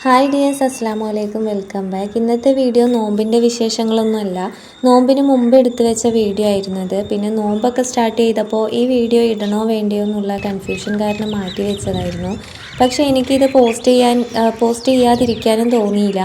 Hi dears, അസ്സാം വലൈക്കും, welcome back. ഇന്നത്തെ വീഡിയോ നോമ്പിൻ്റെ വിശേഷങ്ങളൊന്നുമല്ല, നോമ്പിന് മുമ്പ് എടുത്തു വെച്ച വീഡിയോ ആയിരുന്നത്. പിന്നെ നോമ്പൊക്കെ സ്റ്റാർട്ട് ചെയ്തപ്പോൾ ഈ വീഡിയോ ഇടണോ വേണ്ടയോ എന്നുള്ള കൺഫ്യൂഷൻ കാരണം മാറ്റി വെച്ചതായിരുന്നു. പക്ഷേ എനിക്കിത് പോസ്റ്റ് ചെയ്യാതിരിക്കാനും തോന്നിയില്ല.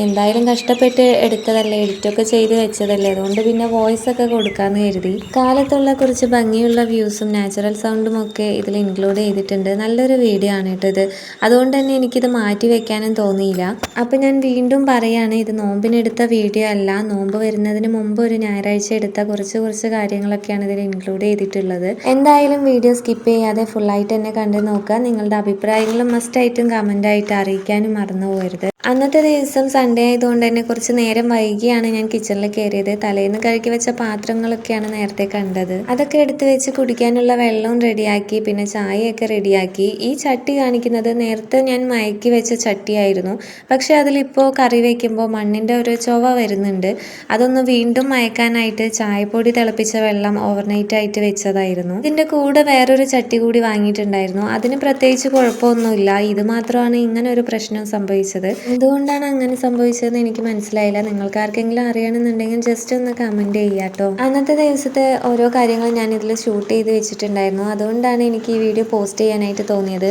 എന്തായാലും കഷ്ടപ്പെട്ട് എടുത്തതല്ലേ, എഡിറ്റൊക്കെ ചെയ്ത് വെച്ചതല്ലേ, അതുകൊണ്ട് പിന്നെ വോയിസ് ഒക്കെ കൊടുക്കാമെന്ന് കരുതി. കാലത്തുള്ള കുറച്ച് ഭംഗിയുള്ള വ്യൂസും നാച്ചുറൽ സൗണ്ടും ഒക്കെ ഇതിൽ ഇൻക്ലൂഡ് ചെയ്തിട്ടുണ്ട്. നല്ലൊരു വീഡിയോ ആണ് കേട്ടത്. അതുകൊണ്ട് തന്നെ എനിക്കിത് മാറ്റി വെക്കാനും തോന്നിയില്ല. അപ്പം ഞാൻ വീണ്ടും പറയാണ്, ഇത് നോമ്പിനെടുത്ത വീഡിയോ അല്ല, നോമ്പ് വരുന്നതിന് മുമ്പ് ഒരു ഞായറാഴ്ച എടുത്ത കുറച്ച് കാര്യങ്ങളൊക്കെയാണ് ഇതിൽ ഇൻക്ലൂഡ് ചെയ്തിട്ടുള്ളത്. എന്തായാലും വീഡിയോ സ്കിപ്പ് ചെയ്യാതെ ഫുള്ളായിട്ട് തന്നെ കണ്ടു നോക്കുക. നിങ്ങളുടെ അഭിപ്രായങ്ങളും മസ്റ്റായിട്ടും കമൻ്റായിട്ട് അറിയിക്കാനും മറന്നു പോകരുത്. അന്നത്തെ ദിവസം സൺഡേ ആയതുകൊണ്ട് തന്നെ കുറച്ച് നേരം വൈകിയാണ് ഞാൻ കിച്ചണിൽ കയറിയത്. തലേന്ന് കഴുകി വെച്ച പാത്രങ്ങളൊക്കെയാണ് നേരത്തെ കണ്ടത്. അതൊക്കെ എടുത്ത് വെച്ച് കുടിക്കാനുള്ള വെള്ളവും റെഡിയാക്കി, പിന്നെ ചായയൊക്കെ റെഡിയാക്കി. ഈ ചട്ടി കാണിക്കുന്നത് നേരത്തെ ഞാൻ മയക്കി വെച്ച ചട്ടിയായിരുന്നു. പക്ഷെ അതിലിപ്പോൾ കറി വയ്ക്കുമ്പോൾ മണ്ണിൻ്റെ ഒരു ചൊവ വരുന്നുണ്ട്. അതൊന്ന് വീണ്ടും മയക്കാനായിട്ട് ചായപ്പൊടി തിളപ്പിച്ച വെള്ളം ഓവർനൈറ്റ് ആയിട്ട് വെച്ചതായിരുന്നു. ഇതിൻ്റെ കൂടെ വേറൊരു ചട്ടി കൂടി വാങ്ങിയിട്ടുണ്ടായിരുന്നു. അതിന് പ്രത്യേകിച്ച് കുഴപ്പമൊന്നുമില്ല. ഇത് മാത്രമാണ് ഇങ്ങനെ ഒരു പ്രശ്നം സംഭവിച്ചത്. എന്തുകൊണ്ടാണ് അങ്ങനെ സംഭവിച്ചതെന്ന് എനിക്ക് മനസ്സിലായില്ല. നിങ്ങൾക്ക് ആർക്കെങ്കിലും അറിയണമെന്നുണ്ടെങ്കിൽ ജസ്റ്റ് ഒന്ന് കമൻറ്റ് ചെയ്യുക കേട്ടോ. അന്നത്തെ ദിവസത്തെ ഓരോ കാര്യങ്ങളും ഞാൻ ഇതിൽ ഷൂട്ട് ചെയ്ത് വെച്ചിട്ടുണ്ടായിരുന്നു. അതുകൊണ്ടാണ് എനിക്ക് ഈ വീഡിയോ പോസ്റ്റ് ചെയ്യാനായിട്ട് തോന്നിയത്.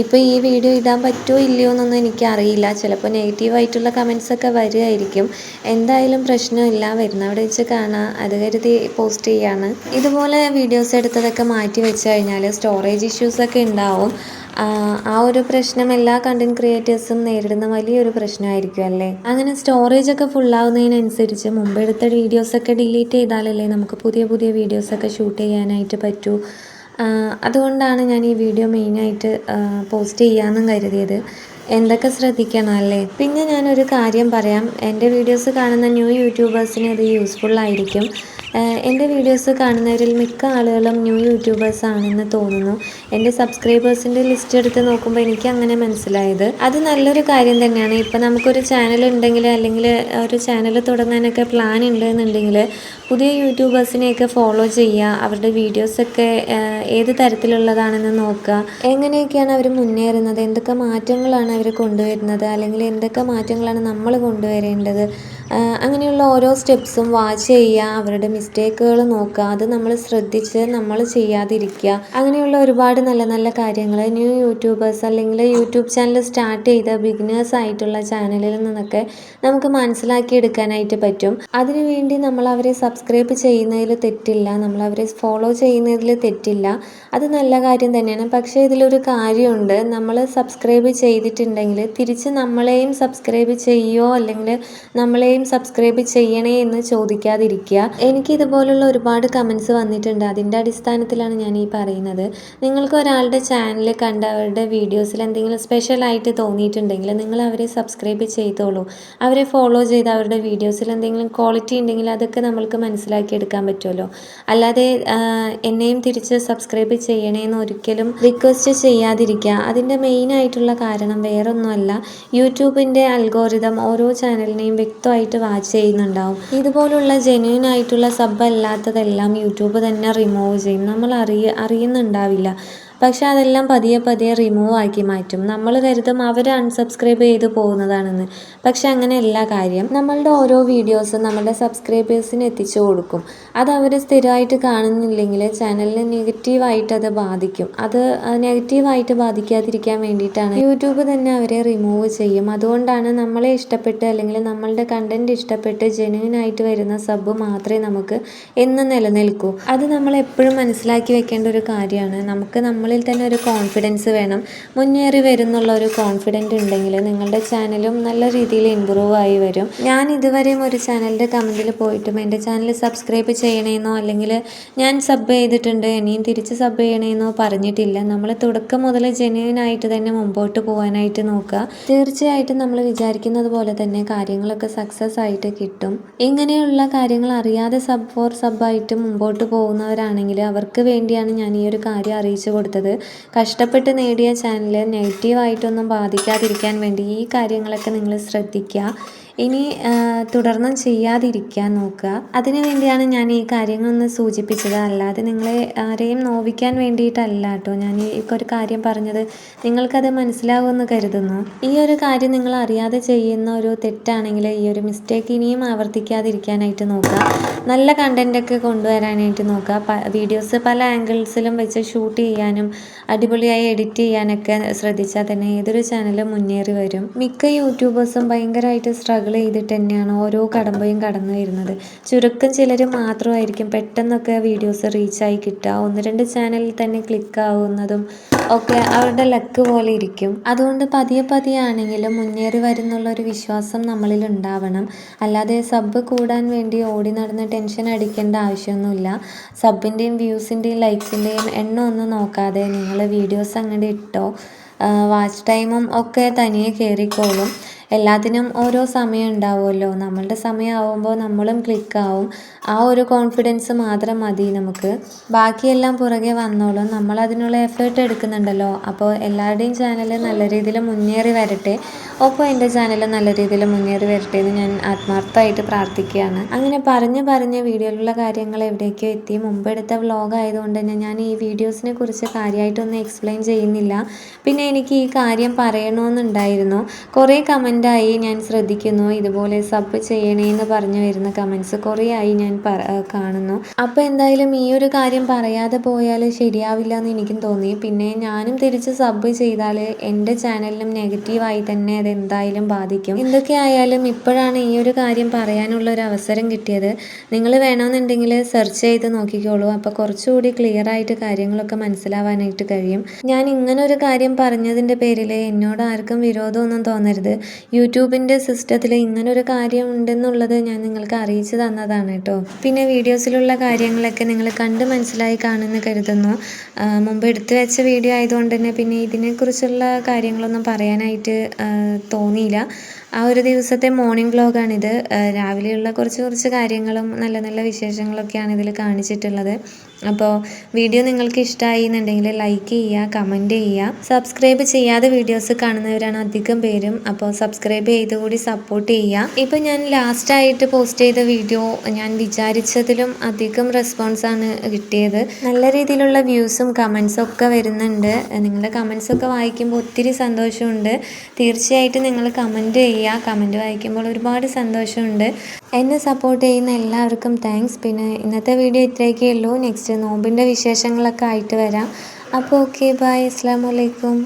ഇപ്പോൾ ഈ വീഡിയോ ഇടാൻ പറ്റുമോ ഇല്ലയോ എന്നൊന്നും എനിക്കറിയില്ല. ചിലപ്പോൾ നെഗറ്റീവായിട്ടുള്ള കമൻസൊക്കെ വരുമായിരിക്കും. എന്തായാലും പ്രശ്നമില്ല, വരുന്നവിടെ വെച്ച് കാണാം, അത് കരുതി പോസ്റ്റ് ചെയ്യാണ്. ഇതുപോലെ വീഡിയോസ് എടുത്തതൊക്കെ മാറ്റി വെച്ച് കഴിഞ്ഞാൽ സ്റ്റോറേജ് ഇഷ്യൂസൊക്കെ ഉണ്ടാവും. ആ ഒരു പ്രശ്നം എല്ലാ കണ്ടന്റ് ക്രിയേറ്റേഴ്സും നേരിടുന്ന വലിയൊരു പ്രശ്നമായിരിക്കും അല്ലേ. അങ്ങനെ സ്റ്റോറേജ് ഒക്കെ ഫുള്ളാവുന്നതിനനുസരിച്ച് മുമ്പെടുത്ത വീഡിയോസൊക്കെ ഡിലീറ്റ് ചെയ്താലല്ലേ നമുക്ക് പുതിയ വീഡിയോസൊക്കെ ഷൂട്ട് ചെയ്യാനായിട്ട് പറ്റൂ. അതുകൊണ്ടാണ് ഞാൻ ഈ വീഡിയോ മെയിനായിട്ട് പോസ്റ്റ് ചെയ്യാമെന്നും കരുതിയത്. എന്തൊക്കെ ശ്രദ്ധിക്കണം അല്ലേ. പിന്നെ ഞാനൊരു കാര്യം പറയാം, എൻ്റെ വീഡിയോസ് കാണുന്ന ന്യൂ യൂട്യൂബേഴ്സിന് ഇത് യൂസ്ഫുൾ ആയിരിക്കും. എൻ്റെ വീഡിയോസ് കാണുന്നവരിൽ മിക്ക ആളുകളും ന്യൂ യൂട്യൂബേഴ്സ് ആണെന്ന് തോന്നുന്നു. എൻ്റെ സബ്സ്ക്രൈബേഴ്സിൻ്റെ ലിസ്റ്റ് എടുത്ത് നോക്കുമ്പോൾ എനിക്ക് അങ്ങനെ മനസ്സിലായത്. അത് നല്ലൊരു കാര്യം തന്നെയാണ്. ഇപ്പം നമുക്കൊരു ചാനൽ ഉണ്ടെങ്കിൽ, അല്ലെങ്കിൽ ഒരു ചാനൽ തുടങ്ങാനൊക്കെ പ്ലാൻ ഉണ്ടെന്നുണ്ടെങ്കിൽ പുതിയ യൂട്യൂബേഴ്സിനെയൊക്കെ ഫോളോ ചെയ്യുക, അവരുടെ വീഡിയോസൊക്കെ ഏത് തരത്തിലുള്ളതാണെന്ന് നോക്കുക, എങ്ങനെയൊക്കെയാണ് അവർ മുന്നേറുന്നത്, എന്തൊക്കെ മാറ്റങ്ങളാണ് അവർ കൊണ്ടുവരുന്നത്, അല്ലെങ്കിൽ എന്തൊക്കെ മാറ്റങ്ങളാണ് നമ്മൾ കൊണ്ടുവരേണ്ടത്, അങ്ങനെയുള്ള ഓരോ സ്റ്റെപ്സും വാച്ച് ചെയ്യുക, അവരുടെ മിസ്റ്റേക്കുകൾ നോക്കുക, അത് നമ്മൾ ശ്രദ്ധിച്ച് നമ്മൾ ചെയ്യാതിരിക്കുക. അങ്ങനെയുള്ള ഒരുപാട് നല്ല കാര്യങ്ങൾ ന്യൂ യൂട്യൂബേഴ്സ് അല്ലെങ്കിൽ യൂട്യൂബ് ചാനൽ സ്റ്റാർട്ട് ചെയ്ത ബിഗിനേഴ്സ് ആയിട്ടുള്ള ചാനലിൽ നിന്നൊക്കെ നമുക്ക് മനസ്സിലാക്കി എടുക്കാനായിട്ട് പറ്റും. അതിനുവേണ്ടി നമ്മൾ അവരെ സബ്സ്ക്രൈബ് ചെയ്യുന്നതിൽ തെറ്റില്ല, നമ്മൾ അവരെ ഫോളോ ചെയ്യുന്നതിൽ തെറ്റില്ല, അത് നല്ല കാര്യം തന്നെയാണ്. പക്ഷേ ഇതിലൊരു കാര്യമുണ്ട്, നമ്മൾ സബ്സ്ക്രൈബ് ചെയ്തിട്ടുണ്ടെങ്കിൽ തിരിച്ച് നമ്മളെയും സബ്സ്ക്രൈബ് ചെയ്യുമോ അല്ലെങ്കിൽ നമ്മളെയും സബ്സ്ക്രൈബ് ചെയ്യണേ എന്ന് ചോദിക്കാതിരിക്കുക. എനിക്ക് ഇതുപോലുള്ള ഒരുപാട് കമൻസ് വന്നിട്ടുണ്ട്. അതിൻ്റെ അടിസ്ഥാനത്തിലാണ് ഞാൻ ഈ പറയുന്നത്. നിങ്ങൾക്ക് ഒരാളുടെ ചാനൽ കണ്ട് അവരുടെ വീഡിയോസിൽ എന്തെങ്കിലും സ്പെഷ്യലായിട്ട് തോന്നിയിട്ടുണ്ടെങ്കിൽ നിങ്ങൾ അവരെ സബ്സ്ക്രൈബ് ചെയ്തോളൂ. അവരെ ഫോളോ ചെയ്ത് അവരുടെ വീഡിയോസിൽ എന്തെങ്കിലും ക്വാളിറ്റി ഉണ്ടെങ്കിൽ അതൊക്കെ നമ്മൾക്ക് മനസ്സിലാക്കിയെടുക്കാൻ പറ്റുമല്ലോ. അല്ലാതെ എന്നെയും തിരിച്ച് സബ്സ്ക്രൈബ് ചെയ്യണേന്ന് ഒരിക്കലും റിക്വസ്റ്റ് ചെയ്യാതിരിക്കുക. അതിൻ്റെ മെയിനായിട്ടുള്ള കാരണം വേറൊന്നുമല്ല, യൂട്യൂബിൻ്റെ അൽഗോരിതം ഓരോ ചാനലിനെയും വ്യക്തമായിട്ട് വാച്ച് ചെയ്യുന്നുണ്ടാവും. ഇതുപോലുള്ള ജെന്യൂൻ ആയിട്ടുള്ള സബ് അല്ലാത്തതെല്ലാം യൂട്യൂബ് തന്നെ റിമൂവ് ചെയ്യും. നമ്മൾ അറിയുന്നുണ്ടാവില്ല. പക്ഷെ അതെല്ലാം പതിയെ റിമൂവ് ആക്കി മാറ്റും. നമ്മൾ കരുതും അവർ അൺസബ്സ്ക്രൈബ് ചെയ്ത് പോകുന്നതാണെന്ന്. പക്ഷെ അങ്ങനെയല്ല കാര്യം. നമ്മളുടെ ഓരോ വീഡിയോസും നമ്മുടെ സബ്സ്ക്രൈബേഴ്സിന് എത്തിച്ചു കൊടുക്കും. അത് അവർ സ്ഥിരമായിട്ട് കാണുന്നില്ലെങ്കിൽ ചാനലിനെ നെഗറ്റീവായിട്ട് അത് ബാധിക്കും. അത് നെഗറ്റീവായിട്ട് ബാധിക്കാതിരിക്കാൻ വേണ്ടിയിട്ടാണ് യൂട്യൂബ് തന്നെ അവരെ റിമൂവ് ചെയ്യും. അതുകൊണ്ടാണ് നമ്മളെ ഇഷ്ടപ്പെട്ട് അല്ലെങ്കിൽ നമ്മളുടെ കണ്ടന്റ് ഇഷ്ടപ്പെട്ട് ജെന്യൂനായിട്ട് വരുന്ന സബ് മാത്രമേ നമുക്ക് എന്നും നിലനിൽക്കൂ. അത് നമ്മൾ എപ്പോഴും മനസ്സിലാക്കി വെക്കേണ്ട ഒരു കാര്യമാണ്. നമുക്ക് നമ്മളിൽ തന്നെ ഒരു കോൺഫിഡൻസ് വേണം. മുന്നേറി വരുന്നുള്ള ഒരു കോൺഫിഡൻറ്റ് ഉണ്ടെങ്കിൽ നിങ്ങളുടെ ചാനലും നല്ല രീതിയിൽ ഇമ്പ്രൂവ് ആയി വരും. ഞാൻ ഇതുവരെയും ഒരു ചാനലിൻ്റെ കമൻറ്റിൽ പോയിട്ടും എൻ്റെ ചാനൽ സബ്സ്ക്രൈബ് ചെയ്യണമെന്നോ അല്ലെങ്കിൽ ഞാൻ സബ് ചെയ്തിട്ടുണ്ട് ഇനിയും തിരിച്ച് സബ് ചെയ്യണമെന്നോ പറഞ്ഞിട്ടില്ല. നമ്മൾ തുടക്കം മുതൽ ജെന്യൂനായിട്ട് തന്നെ മുമ്പോട്ട് പോകാനായിട്ട് നോക്കുക. തീർച്ചയായിട്ടും നമ്മൾ വിചാരിക്കുന്നത് പോലെ തന്നെ കാര്യങ്ങളൊക്കെ സക്സസ് ആയിട്ട് കിട്ടും. ഇങ്ങനെയുള്ള കാര്യങ്ങൾ അറിയാതെ സബ് ഫോർ സബായിട്ട് മുമ്പോട്ട് പോകുന്നവരാണെങ്കിൽ അവർക്ക് വേണ്ടിയാണ് ഞാൻ ഈ ഒരു കാര്യം അറിയിച്ചു കൊടുത്തത്. കഷ്ടപ്പെട്ട് നേടിയ ചാനൽ നെഗറ്റീവായിട്ടൊന്നും ബാധിക്കാതിരിക്കാൻ വേണ്ടി ഈ കാര്യങ്ങളൊക്കെ നിങ്ങൾ ശ്രദ്ധിക്കുക. ഇനി തുടർന്നും ചെയ്യാതിരിക്കാൻ നോക്കുക. അതിനു വേണ്ടിയാണ് ഞാൻ ഈ കാര്യങ്ങളൊന്ന് സൂചിപ്പിച്ചത്. അല്ലാതെ നിങ്ങളെ ആരെയും നോവിക്കാൻ വേണ്ടിയിട്ടല്ല കേട്ടോ ഞാൻ ഈ ഒരു കാര്യം പറഞ്ഞത്. നിങ്ങൾക്കത് മനസ്സിലാവുമെന്ന് കരുതുന്നു. ഈ ഒരു കാര്യം നിങ്ങൾ അറിയാതെ ചെയ്യുന്ന ഒരു തെറ്റാണെങ്കിൽ ഈ ഒരു മിസ്റ്റേക്ക് ഇനിയും ആവർത്തിക്കാതിരിക്കാനായിട്ട് നോക്കുക. നല്ല കണ്ടൻറ്റൊക്കെ കൊണ്ടുവരാനായിട്ട് നോക്കുക. വീഡിയോസ് പല ആംഗിൾസിലും വെച്ച് ഷൂട്ട് ചെയ്യാനും അടിപൊളിയായി എഡിറ്റ് ചെയ്യാനൊക്കെ ശ്രദ്ധിച്ചാൽ തന്നെ ഏതൊരു ചാനലും മുന്നേറി വരും. മിക്ക യൂട്യൂബേഴ്സും ഭയങ്കരമായിട്ട് സ്ട്രഗിൾ ചെയ്തിട്ട് തന്നെയാണ് ഓരോ കടമ്പയും കടന്നു വരുന്നത്. ചുരുക്കം ചിലർ മാത്രമായിരിക്കും പെട്ടെന്നൊക്കെ വീഡിയോസ് റീച്ചായി കിട്ടുക. 1-2 ചാനലിൽ തന്നെ ക്ലിക്ക് ആവുന്നതും ഒക്കെ അവരുടെ ലക്ക് പോലെ ഇരിക്കും. അതുകൊണ്ട് പതിയെ ആണെങ്കിലും മുന്നേറി വരുന്നുള്ളൊരു വിശ്വാസം നമ്മളിൽ ഉണ്ടാവണം. അല്ലാതെ സബ് കൂടാൻ വേണ്ടി ഓടി നടന്ന് ടെൻഷൻ അടിക്കേണ്ട ആവശ്യമൊന്നുമില്ല. സബിൻ്റെയും വ്യൂസിൻ്റെയും ലൈക്സിൻ്റെയും എണ്ണം ഒന്നും നോക്കാതെ നിങ്ങൾ വീഡിയോസ് അങ്ങോട്ട് ഇട്ടോ. വാച്ച് ടൈമും ഒക്കെ തനിയെ കയറിക്കോളും. എല്ലാത്തിനും ഓരോ സമയം ഉണ്ടാവുമല്ലോ. നമ്മളുടെ സമയമാവുമ്പോൾ നമ്മളും ക്ലിക്കാവും. ആ ഒരു കോൺഫിഡൻസ് മാത്രം മതി നമുക്ക്. ബാക്കിയെല്ലാം പുറകെ വന്നോളും. നമ്മളതിനുള്ള എഫേർട്ട് എടുക്കുന്നുണ്ടല്ലോ. അപ്പോൾ എല്ലാവരുടെയും ചാനൽ നല്ല രീതിയിൽ മുന്നേറി വരട്ടെ. ഒപ്പം എൻ്റെ ചാനൽ നല്ല രീതിയിൽ മുന്നേറി വരട്ടെ എന്ന് ഞാൻ ആത്മാർത്ഥമായിട്ട് പ്രാർത്ഥിക്കുകയാണ്. അങ്ങനെ പറഞ്ഞ് വീഡിയോയിലുള്ള കാര്യങ്ങൾ എവിടേക്കോ എത്തി. മുമ്പെടുത്ത വ്ളോഗ് ആയതുകൊണ്ട് തന്നെ ഞാൻ ഈ വീഡിയോസിനെ കുറിച്ച് കാര്യമായിട്ടൊന്നും എക്സ്പ്ലെയിൻ ചെയ്യുന്നില്ല. പിന്നെ എനിക്ക് ഈ കാര്യം പറയണമെന്നുണ്ടായിരുന്നു. കുറേ കമൻ്റായി ഞാൻ ശ്രദ്ധിക്കുന്നു. ഇതുപോലെ സബ് ചെയ്യണേന്ന് പറഞ്ഞു വരുന്ന കമൻറ്റ്സ് കുറേ ആയി ഞാൻ കാണുന്നു. അപ്പോൾ എന്തായാലും ഈ ഒരു കാര്യം പറയാതെ പോയാൽ ശരിയാവില്ല എന്ന് എനിക്കും തോന്നി. പിന്നെ ഞാനും തിരിച്ച് സബ് ചെയ്താൽ എൻ്റെ ചാനലിനും നെഗറ്റീവായി തന്നെ അത് എന്തായാലും ബാധിക്കും. എന്തൊക്കെ ആയാലും ഇപ്പോഴാണ് ഈ ഒരു കാര്യം പറയാനുള്ള ഒരു അവസരം കിട്ടിയത്. നിങ്ങൾ വേണമെന്നുണ്ടെങ്കിൽ സെർച്ച് ചെയ്ത് നോക്കിക്കോളൂ. അപ്പോൾ കുറച്ചുകൂടി ക്ലിയർ ആയിട്ട് കാര്യങ്ങളൊക്കെ മനസ്സിലാവാനായിട്ട് കഴിയും. ഞാൻ ഇങ്ങനൊരു കാര്യം പറഞ്ഞതിൻ്റെ പേരിൽ എന്നോട് ആർക്കും വിരോധമൊന്നും തോന്നരുത്. യൂട്യൂബിൻ്റെ സിസ്റ്റത്തിൽ ഇങ്ങനൊരു കാര്യം ഉണ്ടെന്നുള്ളത് ഞാൻ നിങ്ങൾക്ക് അറിയിച്ചു തന്നതാണ് കേട്ടോ. പിന്നെ വീഡിയോസിലുള്ള കാര്യങ്ങളൊക്കെ നിങ്ങൾ കണ്ട് മനസ്സിലായി കാണുമെന്ന് കരുതുന്നു. മുമ്പ് എടുത്തു വെച്ച വീഡിയോ ആയതുകൊണ്ട് തന്നെ പിന്നെ ഇതിനെക്കുറിച്ചുള്ള കാര്യങ്ങളൊന്നും പറയാനായിട്ട് തോന്നിയില്ല. ആ ഒരു ദിവസത്തെ മോർണിംഗ് വ്ലോഗാണിത്. രാവിലെയുള്ള കുറച്ച് കാര്യങ്ങളും നല്ല വിശേഷങ്ങളൊക്കെയാണ് ഇതിൽ കാണിച്ചിട്ടുള്ളത്. അപ്പോൾ വീഡിയോ നിങ്ങൾക്ക് ഇഷ്ടമായി എന്നുണ്ടെങ്കിൽ ലൈക്ക് ചെയ്യുക, കമൻറ്റ് ചെയ്യുക. സബ്സ്ക്രൈബ് ചെയ്യാതെ വീഡിയോസ് കാണുന്നവരാണ് അധികം പേരും. അപ്പോൾ സബ്സ്ക്രൈബ് ചെയ്ത് കൂടി സപ്പോർട്ട് ചെയ്യുക. ഇപ്പോൾ ഞാൻ ലാസ്റ്റായിട്ട് പോസ്റ്റ് ചെയ്ത വീഡിയോ ഞാൻ വിചാരിച്ചതിലും അധികം റെസ്പോൺസാണ് കിട്ടിയത്. നല്ല രീതിയിലുള്ള വ്യൂസും കമൻസും ഒക്കെ വരുന്നുണ്ട്. നിങ്ങളുടെ കമൻസൊക്കെ വായിക്കുമ്പോൾ ഒത്തിരി സന്തോഷമുണ്ട്. തീർച്ചയായിട്ടും നിങ്ങൾ കമൻറ്റ് ചെയ്യുക. കമൻറ്റ് വായിക്കുമ്പോൾ ഒരുപാട് സന്തോഷമുണ്ട്. എന്നെ സപ്പോർട്ട് ചെയ്യുന്ന എല്ലാവർക്കും താങ്ക്സ്. പിന്നെ ഇന്നത്തെ വീഡിയോ ഇത്രയൊക്കെ ഉള്ളൂ. നെക്സ്റ്റ് നോമ്പിൻ്റെ വിശേഷങ്ങളൊക്കെ ആയിട്ട് വരാം. അപ്പോൾ ഓക്കെ, ബൈ, അസ്സലാമു അലൈക്കും.